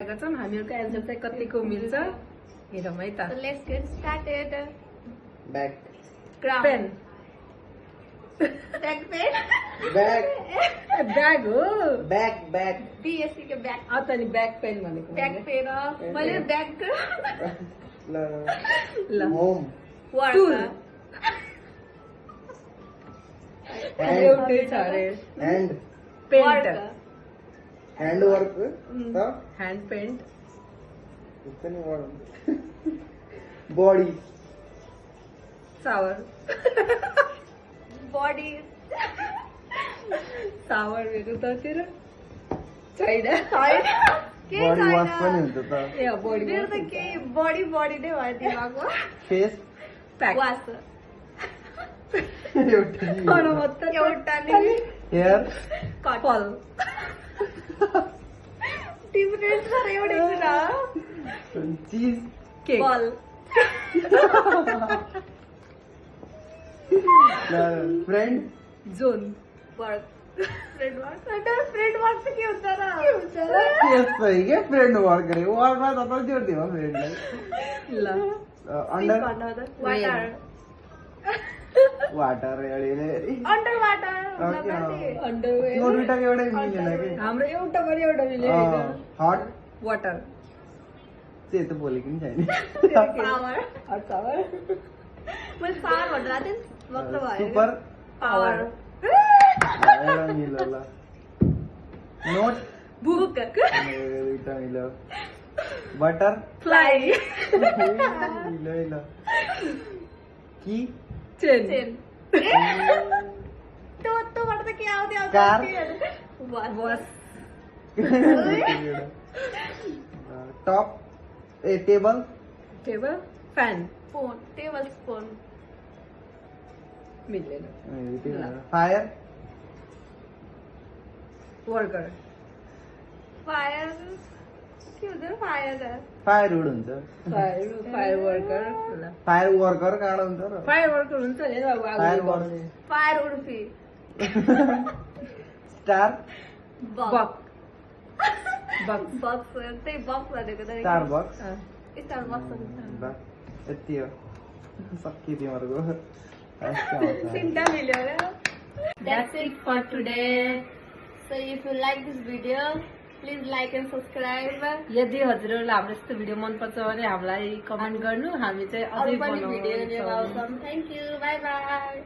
गर्छौं हामीहरुको एन्सर चाहिँ कतिको मिल्छ हेरौँ है त So let's get started. Back. Ground. Pen Back pen. Back. Bag हो Back. BSC के back. त नि ब्याक पेन भनेको Back pen हो. मैले back ल Home. work. Tool. Hand. एउटै छ अरे Hand. Paint Work. Hand work. So, hand paint it's any word. Body. Shower Body. Shower मेरो त तेरो छैन छैन. के Body wash पनि छैन? हुन्छ त. ए बडी मेरो त के body नै भयो दिमागमा. Face. Pack Wash. एउटा नि. एउटा नि Hair. cut. फल Different छ र एउटै कुरा. Cheese. Cake Ball. Friend. Zone Work. Friend work. Friend work चाहिँ के हुन्छ र? यस्तै के फ्रेन्ड वर्क गरे वर्कमा तपाईँ जोड्दै हो फ्रेन्डलाई ल अन्डर Water. वाटर अरे Under water. Okay. अन्डरवेयर त्यो दुइटाको एउटै मिलेन कि हाम्रो एउटा पनि एउटा मिल्यो हट वाटर चाहिँ त बोलेको नि छैन Power. सावर मैले power भन्दा थिएँ मतलब भयो. Super Power. एउटा मिल्यो ल नोट Book. दुइटा मिल्यो बटर Fly. मिल्यो ल की चेन Chain. त्योबाट त के आउँदै Car. Bus tap a table table fan Spoon. Table spoon. मिल्दैन फायर वर्कर Fire. के हुन्छ fire? फायर वुड हुन्छ फायर वर्कर फायर वर्कर काँडो हुन्छ र फायर वर्कर हुन्छ नि अब Fire आगो worker. बढ्ने Fire उर्फी. स्टार बक बक Box. त्यही box भनेको त. Star box Star box. यति हो सकियो तिमीहरूको Cinta मिल्यो र. That's it for today. So if you like this video, please like and subscribe. यदि हजुरहरूलाई हाम्रो यस्तो भिडियो मनपर्छ भने हामीलाई कमेन्ट गर्नु हामी चाहिँ अझै अरू पनि भिडियो बनाउँछौँ लिएर आउँछौँ. Thank you. Bye bye.